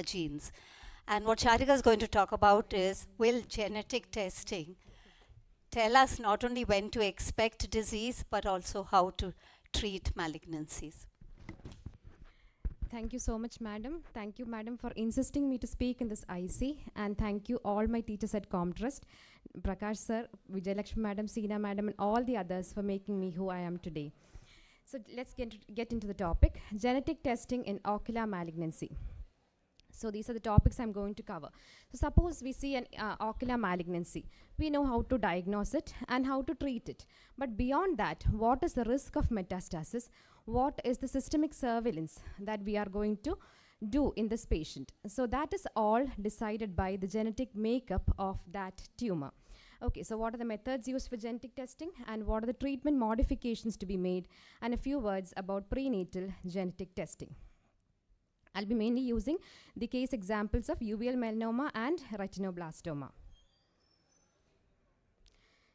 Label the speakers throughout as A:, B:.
A: genes. And what Sharika is going to talk about is, will genetic testing tell us not only when to expect disease but also how to treat malignancies?
B: Thank you so much, madam. Thank you, madam, for insisting me to speak in this IC. And thank you all my teachers at Comtrust, Prakash sir, Vijayalakshmi madam, Seena madam, and all the others for making me who I am today. So let's get into the topic, genetic testing in ocular malignancy. So these are the topics I'm going to cover. So suppose we see an ocular malignancy. We know how to diagnose it and how to treat it. But beyond that, what is the risk of metastasis? What is the systemic surveillance that we are going to do in this patient? So that is all decided by the genetic makeup of that tumor. Okay, so what are the methods used for genetic testing and what are the treatment modifications to be made, and a few words about prenatal genetic testing. I'll be mainly using the case examples of uveal melanoma and retinoblastoma.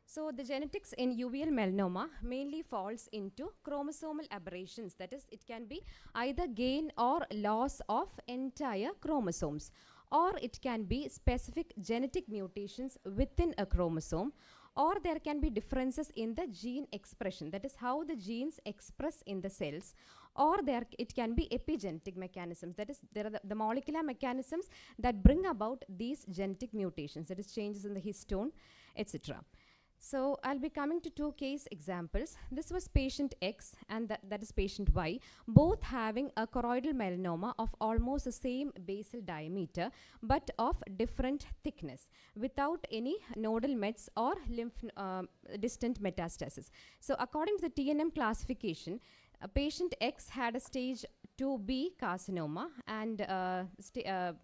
B: So the genetics in uveal melanoma mainly falls into chromosomal aberrations. That is, it can be either gain or loss of entire chromosomes, or it can be specific genetic mutations within a chromosome, or there can be differences in the gene expression, that is how the genes express in the cells, or it can be epigenetic mechanisms, that is there are the molecular mechanisms that bring about these genetic mutations, that is changes in the histone, etc. So I'll be coming to two case examples. This was patient X and that is patient Y, both having a choroidal melanoma of almost the same basal diameter but of different thickness without any nodal mets or lymph distant metastasis. So according to the TNM classification, patient X had a stage 2B carcinoma and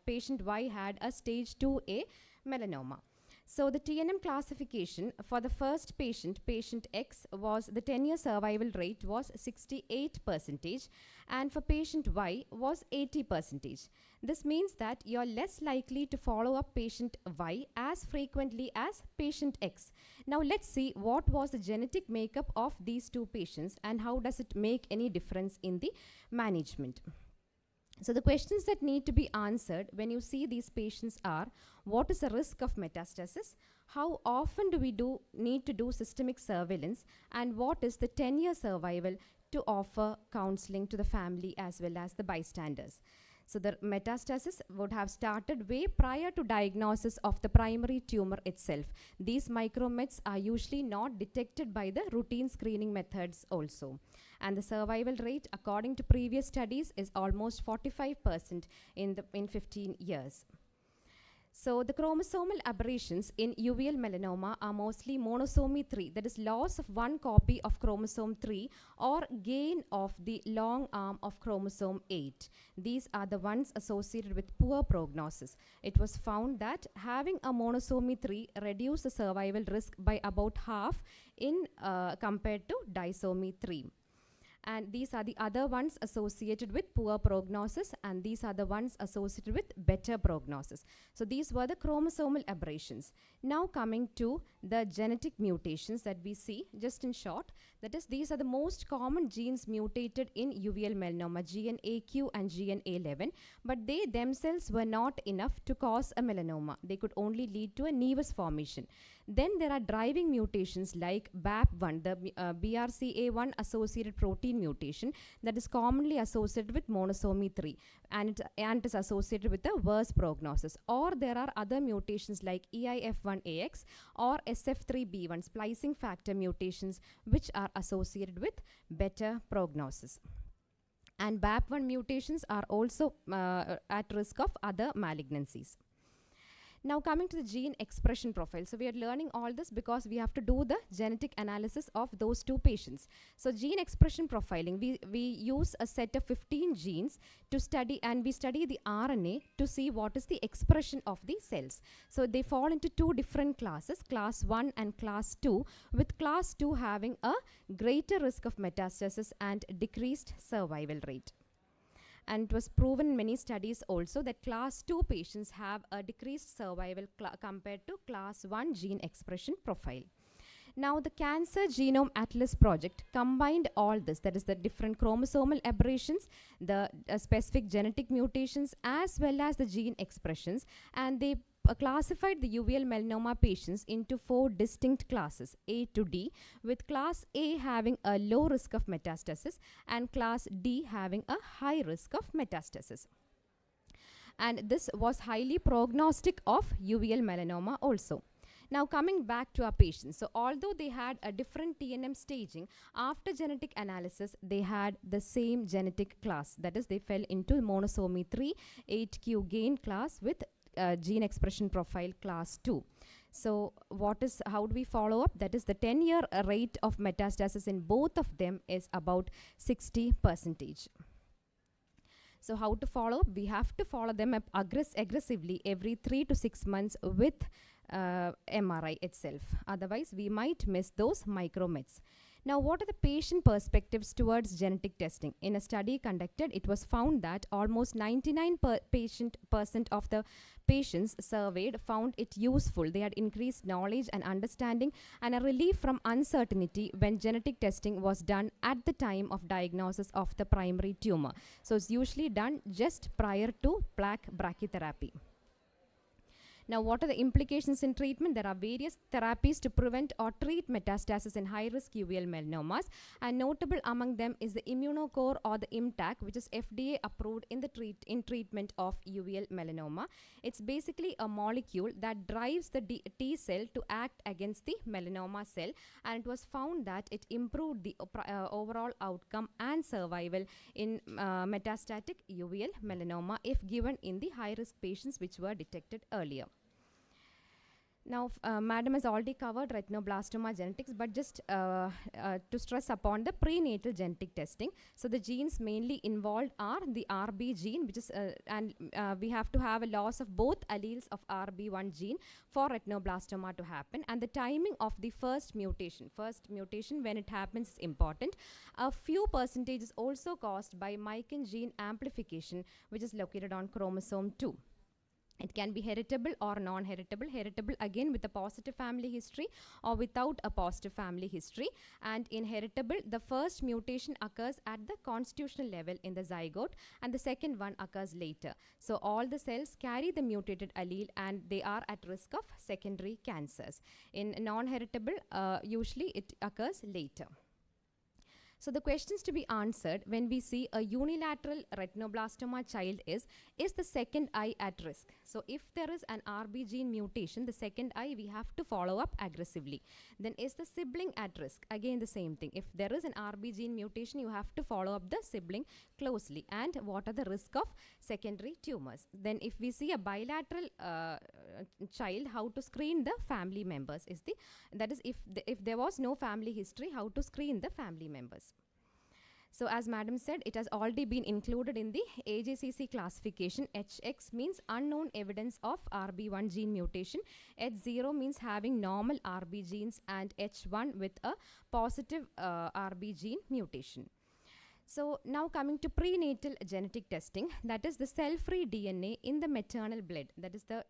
B: patient Y had a stage 2A melanoma. So the TNM classification for the first patient, patient X, was the 10-year survival rate was 68%, and for patient Y was 80%. This means that you're less likely to follow up patient Y as frequently as patient X. Now let's see what was the genetic makeup of these two patients and how does it make any difference in the management. So the questions that need to be answered when you see these patients are, what is the risk of metastasis? How often do we need to do systemic surveillance? And what is the 10-year survival to offer counseling to the family as well as the bystanders? So the metastasis would have started way prior to diagnosis of the primary tumor itself. These micromets are usually not detected by the routine screening methods also. And the survival rate, according to previous studies, is almost 45% in 15 years. So the chromosomal aberrations in uveal melanoma are mostly monosomy 3, that is loss of one copy of chromosome 3 or gain of the long arm of chromosome 8. These are the ones associated with poor prognosis. It was found that having a monosomy 3 reduced the survival risk by about half in compared to disomy 3. And these are the other ones associated with poor prognosis, and these are the ones associated with better prognosis. So these were the chromosomal aberrations. Now coming to the genetic mutations that we see, just in short, that is, these are the most common genes mutated in uveal melanoma, GNAQ and GNA11, but they themselves were not enough to cause a melanoma. They could only lead to a nevus formation. Then there are driving mutations like BAP1, the BRCA1 associated protein mutation that is commonly associated with monosomy 3 and it is associated with a worse prognosis. Or there are other mutations like EIF1AX or SF3B1 splicing factor mutations which are associated with better prognosis. And BAP1 mutations are also at risk of other malignancies. Now coming to the gene expression profile. So we are learning all this because we have to do the genetic analysis of those two patients. So gene expression profiling, we use a set of 15 genes to study, and we study the RNA to see what is the expression of the cells. So they fall into two different classes, class 1 and class 2, with class 2 having a greater risk of metastasis and decreased survival rate. And it was proven in many studies also that class 2 patients have a decreased survival compared to class 1 gene expression profile. Now, the Cancer Genome Atlas project combined all this, that is, the different chromosomal aberrations, the specific genetic mutations, as well as the gene expressions, and they classified the uveal melanoma patients into 4 distinct classes, A to D, with class A having a low risk of metastasis and class D having a high risk of metastasis. And this was highly prognostic of uveal melanoma also. Now, coming back to our patients, so although they had a different TNM staging, after genetic analysis, they had the same genetic class. That is, they fell into monosomy 3 8q gain class with gene expression profile class 2. So how do we follow up? That is, the 10-year rate of metastasis in both of them is about 60%. So how to follow up? We have to follow them up aggressively every 3 to 6 months with MRI itself. Otherwise, we might miss those micromets. Now, what are the patient perspectives towards genetic testing? In a study conducted, it was found that almost 99% of the patients surveyed found it useful. They had increased knowledge and understanding and a relief from uncertainty when genetic testing was done at the time of diagnosis of the primary tumor. So, it's usually done just prior to plaque brachytherapy. Now, what are the implications in treatment? There are various therapies to prevent or treat metastasis in high-risk uveal melanomas, and notable among them is the Immunocore or the IMTAC, which is FDA approved in treatment of uveal melanoma. It's basically a molecule that drives the T cell to act against the melanoma cell, and it was found that it improved the overall outcome and survival in metastatic uveal melanoma if given in the high-risk patients which were detected earlier. Now, Madam has already covered retinoblastoma genetics, but just to stress upon the prenatal genetic testing. So, the genes mainly involved are the RB gene, which is, we have to have a loss of both alleles of RB1 gene for retinoblastoma to happen. And the timing of the first mutation when it happens is important. A few percentage is also caused by Mican gene amplification, which is located on chromosome 2. It can be heritable or non-heritable. Heritable again with a positive family history or without a positive family history. And in heritable, the first mutation occurs at the constitutional level in the zygote and the second one occurs later. So all the cells carry the mutated allele and they are at risk of secondary cancers. In non-heritable, usually it occurs later. So the questions to be answered when we see a unilateral retinoblastoma child is the second eye at risk? So if there is an RB gene mutation, the second eye we have to follow up aggressively. Then is the sibling at risk? Again the same thing. If there is an RB gene mutation, you have to follow up the sibling closely. And what are the risk of secondary tumors? Then if we see a bilateral child, how to screen the family members is that is if there was no family history, how to screen the family members. So as Madam said, it has already been included in the AJCC classification. HX means unknown evidence of RB1 gene mutation. H0 means having normal RB genes, and H1 with a positive RB gene mutation. So now coming to prenatal genetic testing, that is the cell-free DNA in the maternal blood. That is the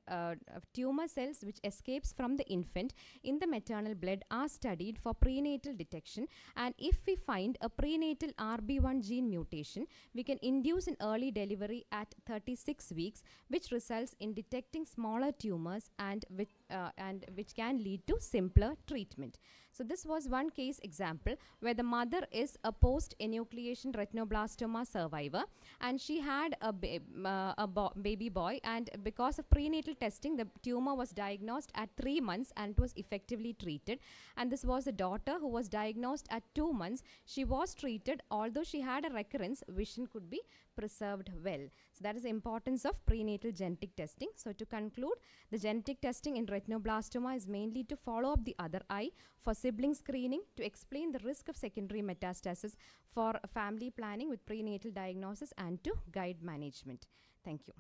B: tumor cells which escapes from the infant in the maternal blood are studied for prenatal detection. And if we find a prenatal RB1 gene mutation, we can induce an early delivery at 36 weeks, which results in detecting smaller tumors and which can lead to simpler treatment. So this was one case example where the mother is a post-enucleation retinoblastoma survivor, and she had a baby boy, and because of prenatal testing, the tumor was diagnosed at 3 months and it was effectively treated. And this was a daughter who was diagnosed at 2 months. She was treated. Although she had a recurrence, vision could be preserved well. So that is the importance of prenatal genetic testing. So to conclude, the genetic testing in retinoblastoma is mainly to follow up the other eye, for sibling screening, to explain the risk of secondary metastasis, for family planning with prenatal diagnosis, and to guide management. Thank you.